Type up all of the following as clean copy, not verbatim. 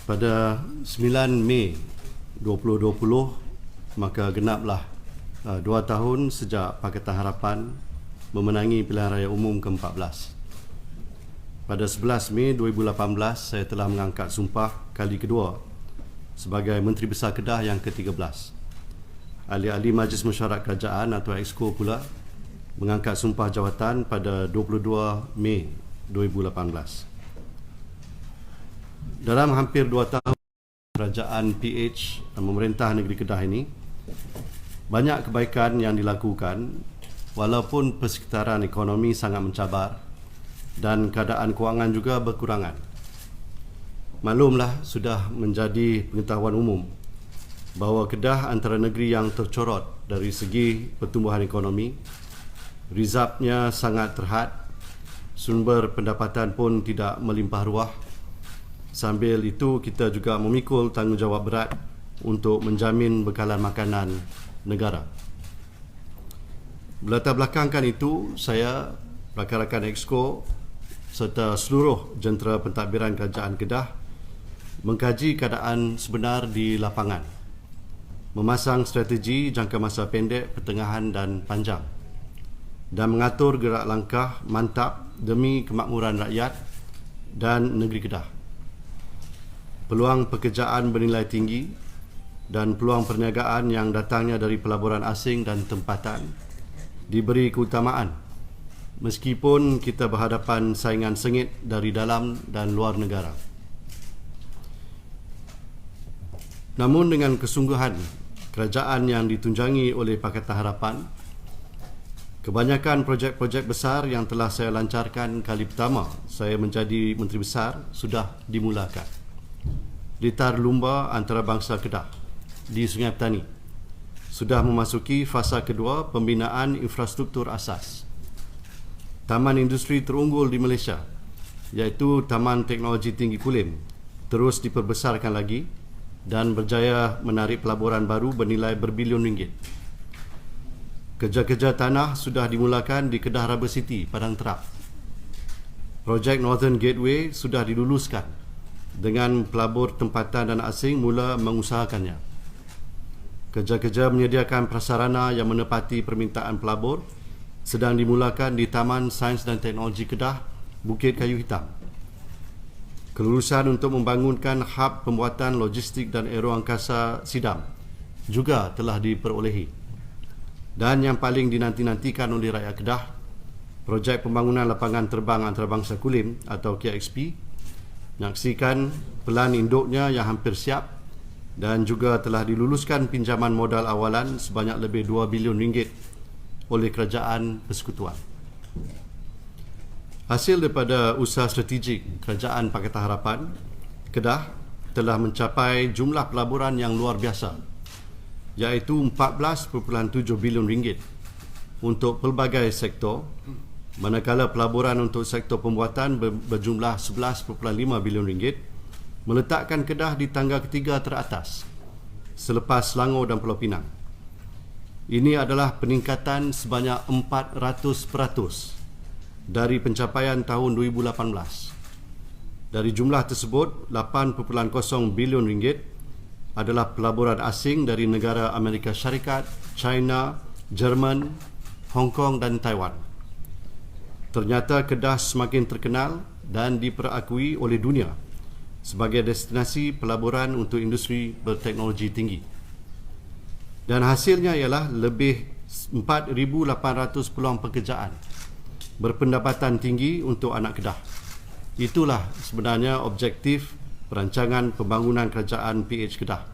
Pada 9 Mei 2020, maka genaplah 2 tahun sejak Pakatan Harapan memenangi pilihan raya umum ke-14. Pada 11 Mei 2018, saya telah mengangkat sumpah kali kedua sebagai Menteri Besar Kedah yang ke-13. Ahli-ahli Majlis Mesyuarat Kerajaan atau Exco pula mengangkat sumpah jawatan pada 22 Mei 2018. Dalam hampir 2 tahun kerajaan PH dan memerintah negeri Kedah ini, banyak kebaikan yang dilakukan walaupun persekitaran ekonomi sangat mencabar dan keadaan kewangan juga berkurangan. Maklumlah, sudah menjadi pengetahuan umum bahawa Kedah antara negeri yang tercorot dari segi pertumbuhan ekonomi, rizabnya sangat terhad, sumber pendapatan pun tidak melimpah ruah. Sambil itu, kita juga memikul tanggungjawab berat untuk menjamin bekalan makanan negara. Berlatar belakangkan itu, saya, rakan-rakan Exco serta seluruh jentera pentadbiran Kerajaan Kedah mengkaji keadaan sebenar di lapangan, memasang strategi jangka masa pendek, pertengahan dan panjang, dan mengatur gerak langkah mantap demi kemakmuran rakyat dan negeri Kedah. Peluang pekerjaan bernilai tinggi dan peluang perniagaan yang datangnya dari pelaburan asing dan tempatan diberi keutamaan meskipun kita berhadapan saingan sengit dari dalam dan luar negara. Namun dengan kesungguhan kerajaan yang ditunjangi oleh Pakatan Harapan, kebanyakan projek-projek besar yang telah saya lancarkan kali pertama saya menjadi Menteri Besar sudah dimulakan. Litar Lumba Antarabangsa Kedah di Sungai Petani sudah memasuki fasa kedua pembinaan infrastruktur asas. Taman industri terunggul di Malaysia, iaitu Taman Teknologi Tinggi Kulim, terus diperbesarkan lagi dan berjaya menarik pelaburan baru bernilai berbilion ringgit. Kerja-kerja tanah sudah dimulakan di Kedah Harbour City, Padang Terap. Projek Northern Gateway sudah diluluskan dengan pelabur tempatan dan asing mula mengusahakannya. Kerja-kerja menyediakan prasarana yang menepati permintaan pelabur sedang dimulakan di Taman Sains dan Teknologi Kedah, Bukit Kayu Hitam. Kelulusan untuk membangunkan hub pembuatan logistik dan aeroangkasa Sidam juga telah diperolehi. Dan yang paling dinanti-nantikan oleh rakyat Kedah, projek pembangunan lapangan terbang antarabangsa Kulim atau KXP, menyaksikan pelan induknya yang hampir siap dan juga telah diluluskan pinjaman modal awalan sebanyak lebih 2 bilion ringgit oleh Kerajaan Persekutuan. Hasil daripada usaha strategik Kerajaan Pakatan Harapan, Kedah telah mencapai jumlah pelaburan yang luar biasa, iaitu 14.7 bilion ringgit untuk pelbagai sektor, manakala pelaburan untuk sektor pembuatan berjumlah 11.5 bilion ringgit, meletakkan Kedah di tangga ketiga teratas selepas Selangor dan Pulau Pinang. Ini adalah peningkatan sebanyak 400% dari pencapaian tahun 2018. Dari jumlah tersebut, 8.0 bilion ringgit adalah pelaburan asing dari negara Amerika Syarikat, China, Jerman, Hong Kong dan Taiwan. Ternyata Kedah semakin terkenal dan diperakui oleh dunia sebagai destinasi pelaburan untuk industri berteknologi tinggi. Dan hasilnya ialah lebih 4,800 peluang pekerjaan berpendapatan tinggi untuk anak Kedah. Itulah sebenarnya objektif perancangan pembangunan kerajaan PH Kedah,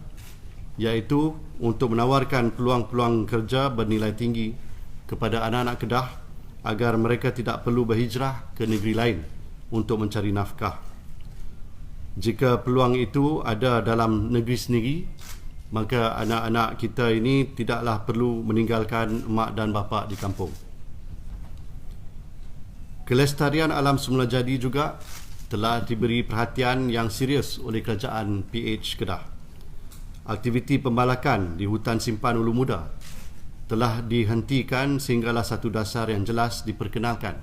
iaitu untuk menawarkan peluang-peluang kerja bernilai tinggi kepada anak-anak Kedah agar mereka tidak perlu berhijrah ke negeri lain untuk mencari nafkah. Jika peluang itu ada dalam negeri sendiri, maka anak-anak kita ini tidaklah perlu meninggalkan mak dan bapa di kampung. Kelestarian alam semula jadi juga telah diberi perhatian yang serius oleh Kerajaan PH Kedah. Aktiviti pembalakan di hutan simpan Ulu Muda telah dihentikan sehinggalah satu dasar yang jelas diperkenalkan.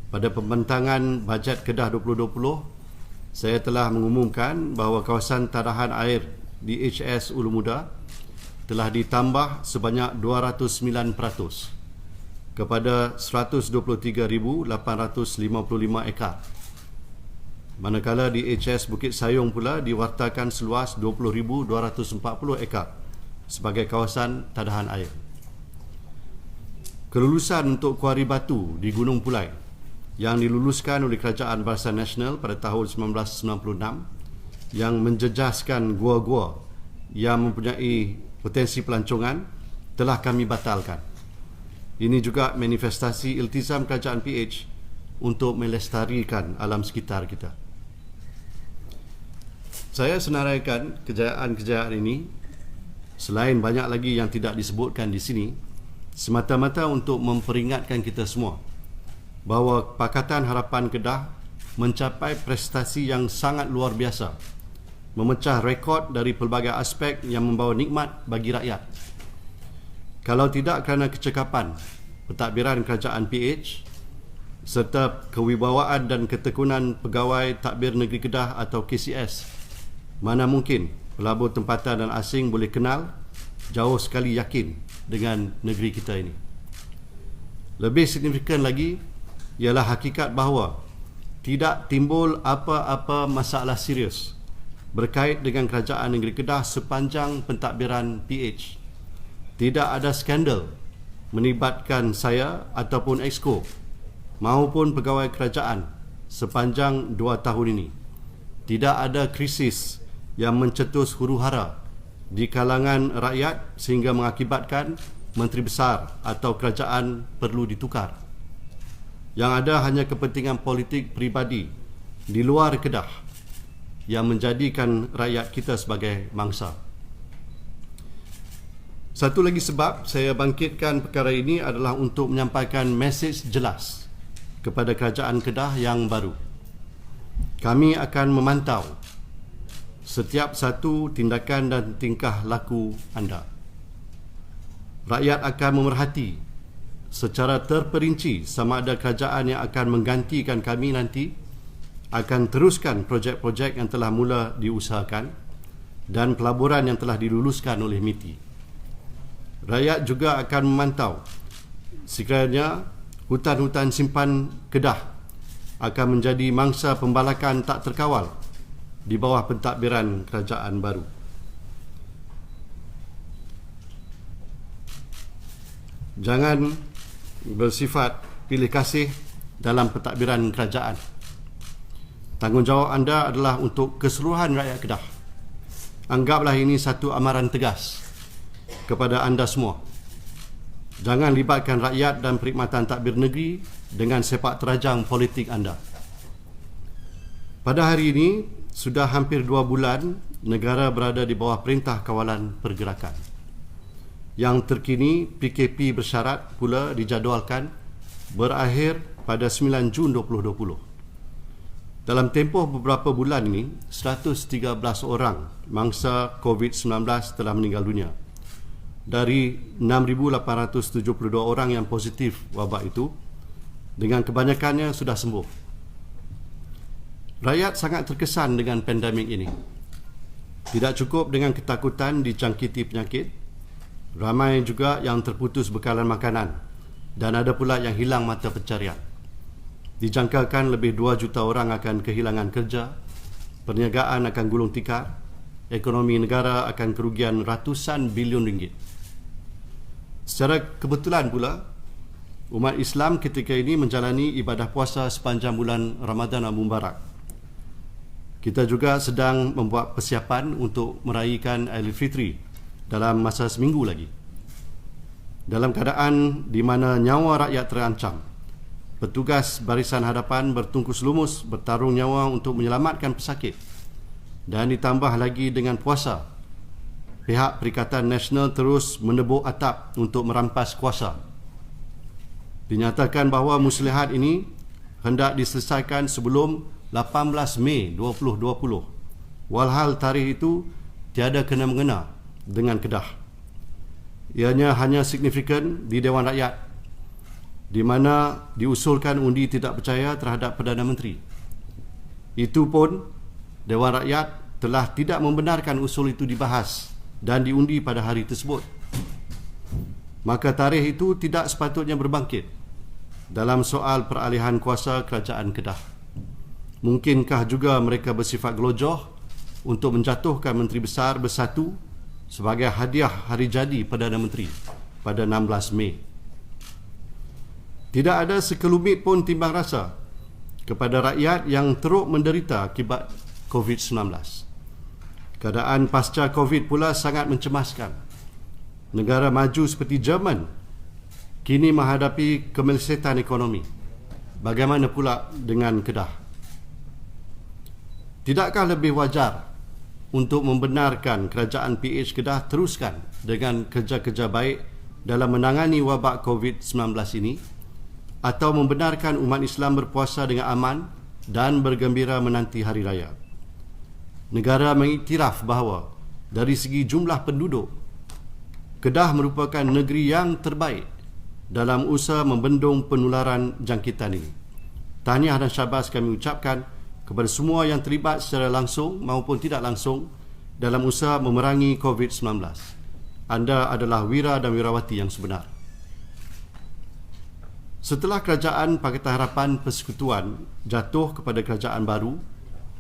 Pada pembentangan bajet Kedah 2020, saya telah mengumumkan bahawa kawasan tadahan air di HS Ulu Muda telah ditambah sebanyak 209% kepada 123,855 ekar. Manakala di HS Bukit Sayong pula diwartakan seluas 20,240 ekar sebagai kawasan tadahan air. Kelulusan untuk kuari batu di Gunung Pulai yang diluluskan oleh Kerajaan Barisan Nasional pada tahun 1996 yang menjejaskan gua-gua yang mempunyai potensi pelancongan telah kami batalkan. Ini juga manifestasi iltizam Kerajaan PH untuk melestarikan alam sekitar kita. Saya senaraikan kejayaan-kejayaan ini, selain banyak lagi yang tidak disebutkan di sini, semata-mata untuk memperingatkan kita semua bahawa Pakatan Harapan Kedah mencapai prestasi yang sangat luar biasa, memecah rekod dari pelbagai aspek yang membawa nikmat bagi rakyat. Kalau tidak kerana kecekapan pentadbiran Kerajaan PH serta kewibawaan dan ketekunan Pegawai Tadbir Negeri Kedah atau KCS, mana mungkin pelabur tempatan dan asing boleh kenal, jauh sekali yakin dengan negeri kita ini. Lebih signifikan lagi ialah hakikat bahawa tidak timbul apa-apa masalah serius berkait dengan Kerajaan Negeri Kedah sepanjang pentadbiran PH. Tidak ada skandal melibatkan saya ataupun Exco maupun pegawai kerajaan sepanjang 2 tahun ini. Tidak ada krisis yang mencetus huru-hara di kalangan rakyat sehingga mengakibatkan Menteri Besar atau kerajaan perlu ditukar. Yang ada hanya kepentingan politik peribadi di luar Kedah yang menjadikan rakyat kita sebagai mangsa. Satu lagi sebab saya bangkitkan perkara ini adalah untuk menyampaikan mesej jelas kepada Kerajaan Kedah yang baru. Kami akan memantau setiap satu tindakan dan tingkah laku anda. Rakyat akan memerhati secara terperinci sama ada kerajaan yang akan menggantikan kami nanti akan teruskan projek-projek yang telah mula diusahakan dan pelaburan yang telah diluluskan oleh MITI. Rakyat juga akan memantau sekiranya hutan-hutan simpan Kedah akan menjadi mangsa pembalakan tak terkawal di bawah pentadbiran kerajaan baru. Jangan bersifat pilih kasih dalam pentadbiran kerajaan. Tanggungjawab anda adalah untuk keseluruhan rakyat Kedah. Anggaplah ini satu amaran tegas kepada anda semua. Jangan libatkan rakyat dan perkhidmatan tadbir negeri dengan sepak terajang politik anda. Pada hari ini, sudah hampir 2 bulan negara berada di bawah Perintah Kawalan Pergerakan. Yang terkini, PKP bersyarat pula dijadualkan berakhir pada 9 Jun 2020. Dalam tempoh beberapa bulan ini, 113 orang mangsa COVID-19 telah meninggal dunia. Dari 6,872 orang yang positif wabak itu, dengan kebanyakannya sudah sembuh. Rakyat sangat terkesan dengan pandemik ini. Tidak cukup dengan ketakutan dijangkiti penyakit, ramai juga yang terputus bekalan makanan dan ada pula yang hilang mata pencarian. Dijangkakan lebih 2 juta orang akan kehilangan kerja, perniagaan akan gulung tikar, ekonomi negara akan kerugian ratusan bilion ringgit. Secara kebetulan pula, umat Islam ketika ini menjalani ibadah puasa sepanjang bulan Ramadan Al-Mubarak. Kita juga sedang membuat persiapan untuk meraihkan Aidilfitri dalam masa seminggu lagi. Dalam keadaan di mana nyawa rakyat terancam, petugas barisan hadapan bertungkus lumus bertarung nyawa untuk menyelamatkan pesakit. Dan ditambah lagi dengan puasa, pihak Perikatan Nasional terus menebuk atap untuk merampas kuasa. Dinyatakan bahawa muslihat ini hendak diselesaikan sebelum 18 Mei 2020. Walhal tarikh itu tiada kena-mengena dengan Kedah. Ianya hanya signifikan di Dewan Rakyat, di mana diusulkan undi tidak percaya terhadap Perdana Menteri. Itu pun Dewan Rakyat telah tidak membenarkan usul itu dibahas dan diundi pada hari tersebut. Maka tarikh itu tidak sepatutnya berbangkit dalam soal peralihan kuasa Kerajaan Kedah. Mungkinkah juga mereka bersifat gelojoh untuk menjatuhkan Menteri Besar bersatu sebagai hadiah hari jadi Perdana Menteri pada 16 Mei? Tidak ada sekelumit pun timbang rasa kepada rakyat yang teruk menderita akibat COVID-19. Keadaan pasca COVID pula sangat mencemaskan. Negara maju seperti Jerman kini menghadapi kemelesetan ekonomi. Bagaimana pula dengan Kedah? Tidakkah lebih wajar untuk membenarkan Kerajaan PH Kedah teruskan dengan kerja-kerja baik dalam menangani wabak COVID-19 ini, atau membenarkan umat Islam berpuasa dengan aman dan bergembira menanti Hari Raya? Negara mengiktiraf bahawa dari segi jumlah penduduk, Kedah merupakan negeri yang terbaik dalam usaha membendung penularan jangkitan ini. Tahniah dan syabas kami ucapkan kepada semua yang terlibat secara langsung maupun tidak langsung dalam usaha memerangi COVID-19. Anda adalah wira dan wirawati yang sebenar. Setelah Kerajaan Pakatan Harapan Persekutuan jatuh kepada kerajaan baru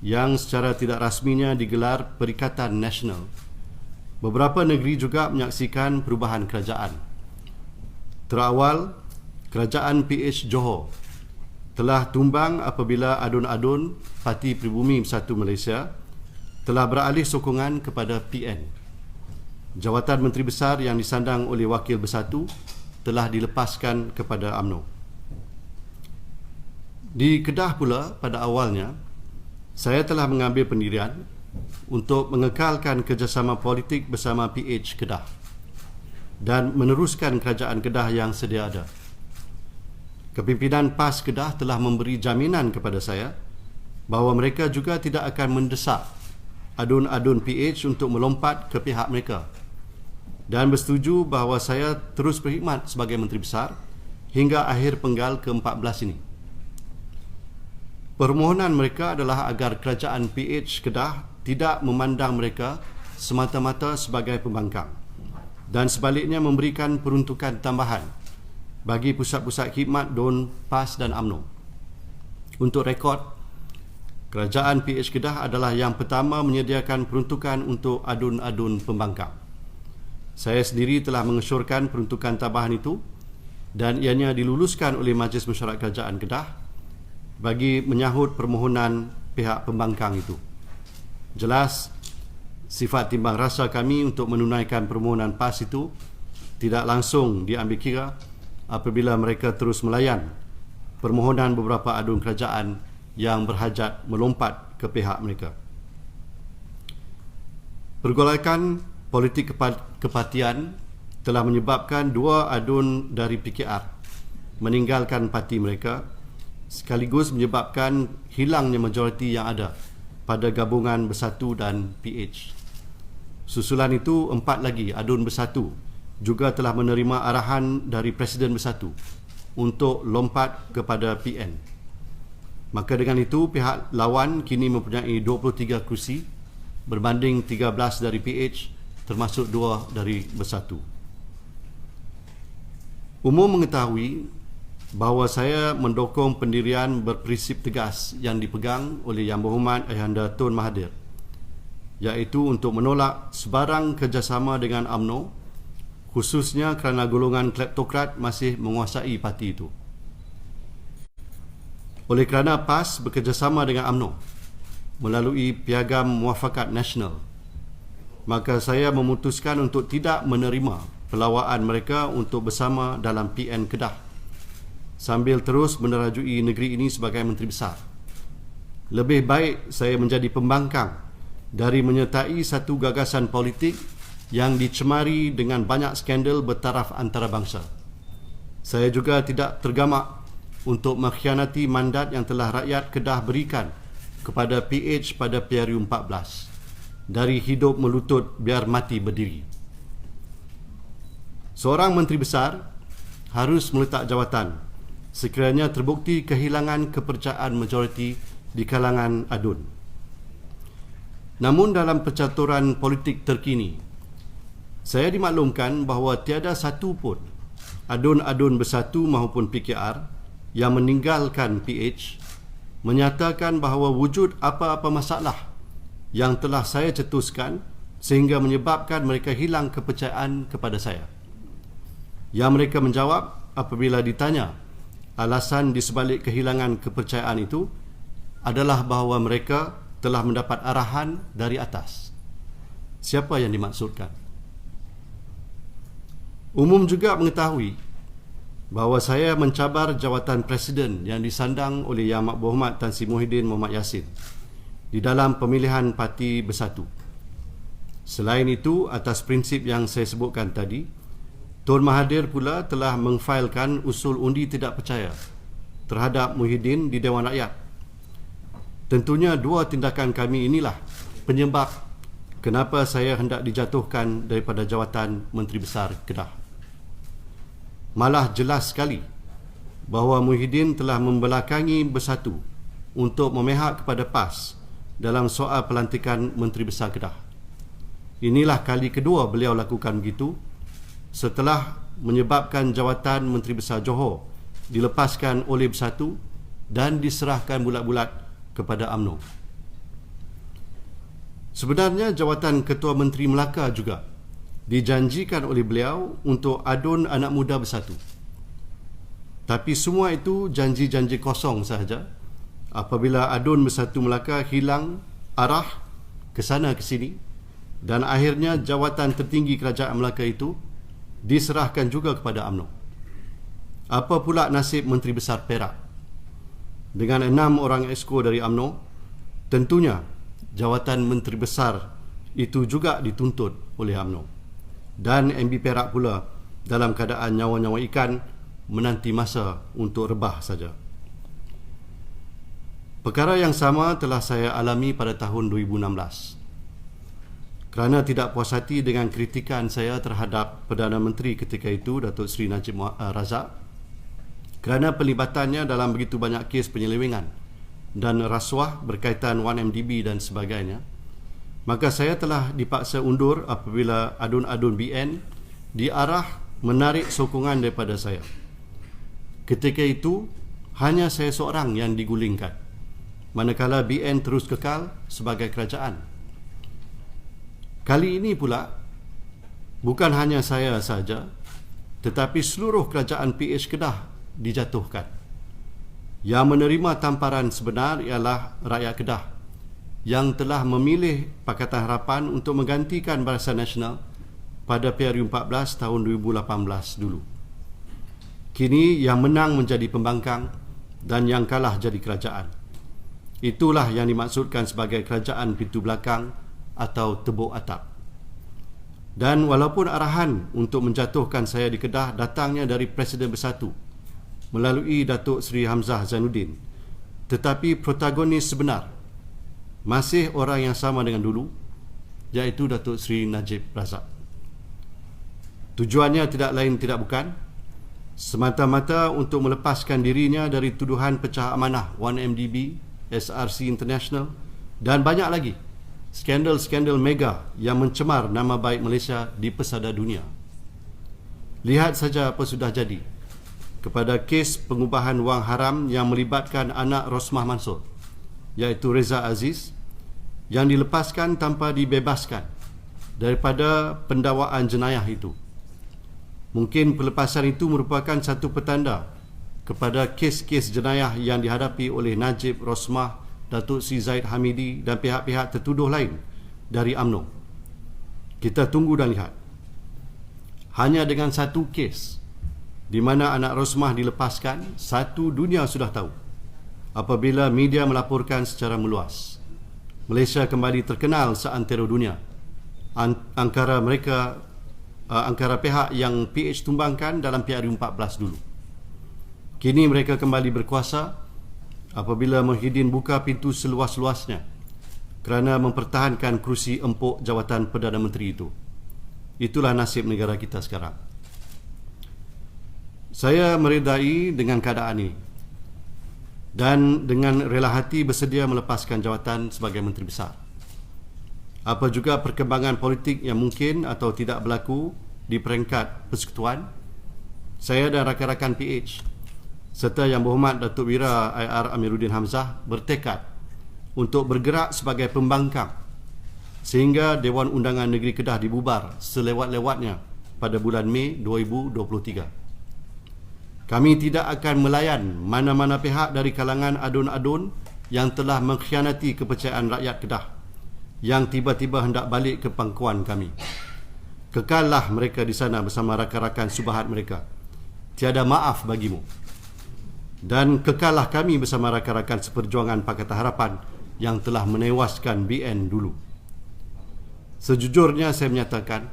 yang secara tidak rasminya digelar Perikatan Nasional, beberapa negeri juga menyaksikan perubahan kerajaan. Terawal, Kerajaan PH Johor telah tumbang apabila adun-adun Parti Pribumi Bersatu Malaysia telah beralih sokongan kepada PN. Jawatan Menteri Besar yang disandang oleh Wakil Bersatu telah dilepaskan kepada UMNO. Di Kedah pula, pada awalnya, saya telah mengambil pendirian untuk mengekalkan kerjasama politik bersama PH Kedah dan meneruskan kerajaan Kedah yang sedia ada. Kepimpinan PAS Kedah telah memberi jaminan kepada saya bahawa mereka juga tidak akan mendesak adun-adun PH untuk melompat ke pihak mereka, dan bersetuju bahawa saya terus berkhidmat sebagai Menteri Besar hingga akhir penggal ke-14 ini. Permohonan mereka adalah agar kerajaan PH Kedah tidak memandang mereka semata-mata sebagai pembangkang dan sebaliknya memberikan peruntukan tambahan bagi pusat-pusat khidmat DUN, PAS dan UMNO. Untuk rekod, kerajaan PH Kedah adalah yang pertama menyediakan peruntukan untuk adun-adun pembangkang. Saya sendiri telah mengesyorkan peruntukan tambahan itu dan ianya diluluskan oleh Majlis Mesyuarat Kerajaan Kedah bagi menyahut permohonan pihak pembangkang itu. Jelas, sifat timbang rasa kami untuk menunaikan permohonan PAS itu tidak langsung diambil kira apabila mereka terus melayan permohonan beberapa adun kerajaan yang berhajat melompat ke pihak mereka. Pergolakan politik kepartian telah menyebabkan dua adun dari PKR meninggalkan parti mereka, sekaligus menyebabkan hilangnya majoriti yang ada pada gabungan Bersatu dan PH. Susulan itu, 4 lagi adun Bersatu juga telah menerima arahan dari Presiden Bersatu untuk lompat kepada PN. Maka dengan itu, pihak lawan kini mempunyai 23 kerusi berbanding 13 dari PH, termasuk 2 dari Bersatu. Umum mengetahui bahawa saya mendukung pendirian berprinsip tegas yang dipegang oleh Yang Berhormat Ayahanda Tun Mahathir, iaitu untuk menolak sebarang kerjasama dengan UMNO, khususnya kerana golongan kleptokrat masih menguasai parti itu. Oleh kerana PAS bekerjasama dengan UMNO melalui Piagam Muafakat Nasional, maka saya memutuskan untuk tidak menerima pelawaan mereka untuk bersama dalam PN Kedah, sambil terus menerajui negeri ini sebagai Menteri Besar. Lebih baik saya menjadi pembangkang dari menyertai satu gagasan politik yang dicemari dengan banyak skandal bertaraf antarabangsa. Saya juga tidak tergamak untuk mengkhianati mandat yang telah rakyat Kedah berikan kepada PH pada PRU 14, dari hidup melutut biar mati berdiri. Seorang Menteri Besar harus meletak jawatan sekiranya terbukti kehilangan kepercayaan majoriti di kalangan adun. Namun dalam percaturan politik terkini, saya dimaklumkan bahawa tiada satu pun adun-adun Bersatu maupun PKR yang meninggalkan PH menyatakan bahawa wujud apa-apa masalah yang telah saya cetuskan sehingga menyebabkan mereka hilang kepercayaan kepada saya. Yang mereka menjawab apabila ditanya alasan di sebalik kehilangan kepercayaan itu adalah bahawa mereka telah mendapat arahan dari atas. Siapa yang dimaksudkan? Umum juga mengetahui bahawa saya mencabar jawatan Presiden yang disandang oleh Yang Amat Berhormat Tan Sri Muhyiddin Mohamad Yassin di dalam pemilihan Parti Bersatu. Selain itu, atas prinsip yang saya sebutkan tadi, Tun Mahathir pula telah mengfailkan usul undi tidak percaya terhadap Muhyiddin di Dewan Rakyat. Tentunya dua tindakan kami inilah penyebab kenapa saya hendak dijatuhkan daripada jawatan Menteri Besar Kedah. Malah jelas sekali bahawa Muhyiddin telah membelakangi Bersatu untuk memihak kepada PAS dalam soal pelantikan Menteri Besar Kedah. Inilah kali kedua beliau lakukan begitu setelah menyebabkan jawatan Menteri Besar Johor dilepaskan oleh Bersatu dan diserahkan bulat-bulat kepada UMNO. Sebenarnya jawatan Ketua Menteri Melaka juga dijanjikan oleh beliau untuk adun anak muda Bersatu. Tapi semua itu janji-janji kosong sahaja apabila adun Bersatu Melaka hilang arah ke sana ke sini dan akhirnya jawatan tertinggi kerajaan Melaka itu diserahkan juga kepada UMNO. Apa pula nasib Menteri Besar Perak? Dengan 6 orang exco dari UMNO, tentunya jawatan Menteri Besar itu juga dituntut oleh UMNO. Dan MB Perak pula dalam keadaan nyawa-nyawa ikan menanti masa untuk rebah saja. Perkara yang sama telah saya alami pada tahun 2016. Kerana tidak puas hati dengan kritikan saya terhadap Perdana Menteri ketika itu, Datuk Seri Najib Razak, kerana pelibatan dalam begitu banyak kes penyelewengan dan rasuah berkaitan 1MDB dan sebagainya, maka saya telah dipaksa undur apabila adun-adun BN diarah menarik sokongan daripada saya. Ketika itu, hanya saya seorang yang digulingkan, manakala BN terus kekal sebagai kerajaan. Kali ini pula, bukan hanya saya saja, tetapi seluruh kerajaan PH Kedah dijatuhkan. Yang menerima tamparan sebenar ialah rakyat Kedah yang telah memilih Pakatan Harapan untuk menggantikan Barisan Nasional pada PRU14 tahun 2018 dulu. Kini yang menang menjadi pembangkang dan yang kalah jadi kerajaan. Itulah yang dimaksudkan sebagai kerajaan pintu belakang atau tebuk atap. Dan walaupun arahan untuk menjatuhkan saya di Kedah datangnya dari Presiden Bersatu melalui Datuk Seri Hamzah Zainuddin, tetapi protagonis sebenar masih orang yang sama dengan dulu, iaitu Datuk Seri Najib Razak. Tujuannya tidak lain tidak bukan semata-mata untuk melepaskan dirinya dari tuduhan pecah amanah 1MDB, SRC International dan banyak lagi skandal-skandal mega yang mencemar nama baik Malaysia di pesada dunia. Lihat saja apa sudah jadi kepada kes pengubahan wang haram yang melibatkan anak Rosmah Mansor, iaitu Reza Aziz, yang dilepaskan tanpa dibebaskan daripada pendakwaan jenayah itu. Mungkin pelepasan itu merupakan satu petanda kepada kes-kes jenayah yang dihadapi oleh Najib, Rosmah, Datuk Sri Zahid Hamidi dan pihak-pihak tertuduh lain dari UMNO. Kita tunggu dan lihat. Hanya dengan satu kes di mana anak Rosmah dilepaskan, satu dunia sudah tahu apabila media melaporkan secara meluas. Malaysia kembali terkenal seantero dunia antara pihak yang PH tumbangkan dalam PRU14 dulu. Kini mereka kembali berkuasa apabila Muhyiddin buka pintu seluas-luasnya kerana mempertahankan kerusi empuk jawatan Perdana Menteri itu. Itulah nasib negara kita sekarang. Saya meredai dengan keadaan ini dan dengan rela hati bersedia melepaskan jawatan sebagai Menteri Besar. apa juga perkembangan politik yang mungkin atau tidak berlaku di peringkat persekutuan, saya dan rakan-rakan PH serta Yang Berhormat Datuk Wira IR Amiruddin Hamzah bertekad untuk bergerak sebagai pembangkang sehingga Dewan Undangan Negeri Kedah dibubar selewat-lewatnya pada bulan Mei 2023. Kami tidak akan melayan mana-mana pihak dari kalangan adun-adun yang telah mengkhianati kepercayaan rakyat Kedah yang tiba-tiba hendak balik ke pangkuan kami. Kekallah mereka di sana bersama rakan-rakan subahat mereka. Tiada maaf bagimu. Dan kekallah kami bersama rakan-rakan seperjuangan Pakatan Harapan yang telah menewaskan BN dulu. Sejujurnya saya menyatakan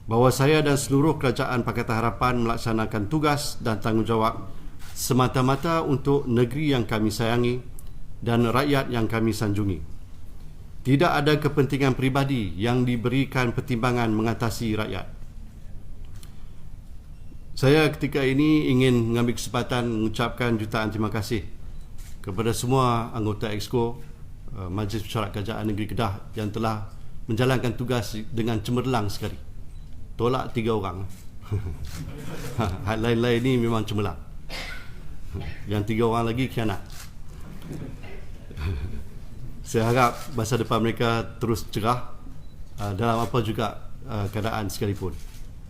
bahawa saya dan seluruh kerajaan Pakatan Harapan melaksanakan tugas dan tanggungjawab semata-mata untuk negeri yang kami sayangi dan rakyat yang kami sanjungi. Tidak ada kepentingan peribadi yang diberikan pertimbangan mengatasi rakyat. Saya ketika ini ingin mengambil kesempatan mengucapkan jutaan terima kasih kepada semua anggota Exco Majlis Mesyuarat Kerajaan Negeri Kedah yang telah menjalankan tugas dengan cemerlang sekali. Tolak 3 orang. Lain-lain ni memang cemerlang. Yang 3 orang lagi khianat. Saya harap masa depan mereka terus cerah dalam apa juga keadaan sekalipun.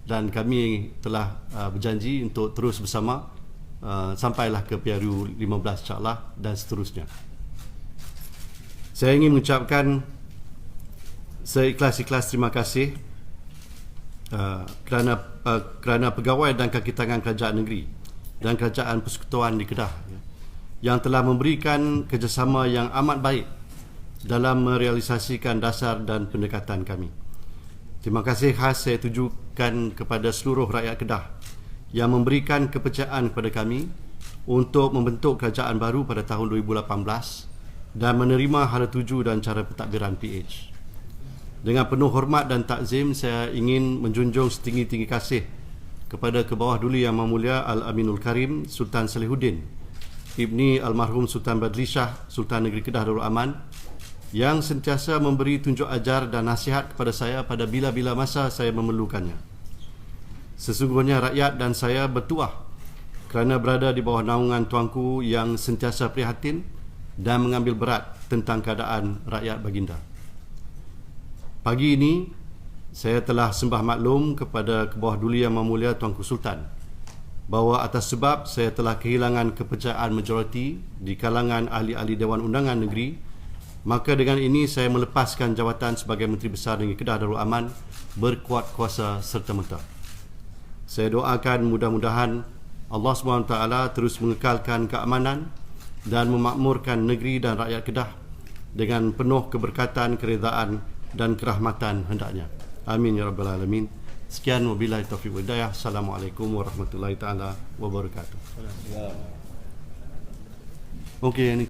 Dan kami telah berjanji untuk terus bersama sampailah ke PRU 15 insyaAllah dan seterusnya. Saya ingin mengucapkan seikhlas-ikhlas terima kasih kerana pegawai dan kaki tangan kerajaan negeri dan kerajaan persekutuan di Kedah yang telah memberikan kerjasama yang amat baik dalam merealisasikan dasar dan pendekatan kami. Terima kasih khas saya tujukan kepada seluruh rakyat Kedah yang memberikan kepercayaan kepada kami untuk membentuk kerajaan baru pada tahun 2018 dan menerima hala tuju dan cara pentadbiran PH. Dengan penuh hormat dan takzim, saya ingin menjunjung setinggi-tinggi kasih kepada Kebawah Duli Yang Mahmulia Al-Aminul Karim Sultan Salihuddin Ibni Almarhum Sultan Badli Shah Sultan Negeri Kedah Darul Aman yang sentiasa memberi tunjuk ajar dan nasihat kepada saya pada bila-bila masa saya memerlukannya. Sesungguhnya rakyat dan saya bertuah kerana berada di bawah naungan tuanku yang sentiasa prihatin dan mengambil berat tentang keadaan rakyat baginda. Pagi ini, saya telah sembah maklum kepada Kebawah Duli Yang Mahmulia Tuanku Sultan bahawa atas sebab saya telah kehilangan kepercayaan majoriti di kalangan ahli-ahli Dewan Undangan Negeri, maka dengan ini saya melepaskan jawatan sebagai Menteri Besar Negeri Kedah Darul Aman berkuat kuasa serta-merta. Saya doakan mudah-mudahan Allah SWT terus mengekalkan keamanan dan memakmurkan negeri dan rakyat Kedah dengan penuh keberkatan, keredaan dan kerahmatan hendaknya. Amin ya rabbal alamin. Sekian, wabillahi taufiq wal hidayah. Assalamualaikum warahmatullahi taala wabarakatuh. Okey,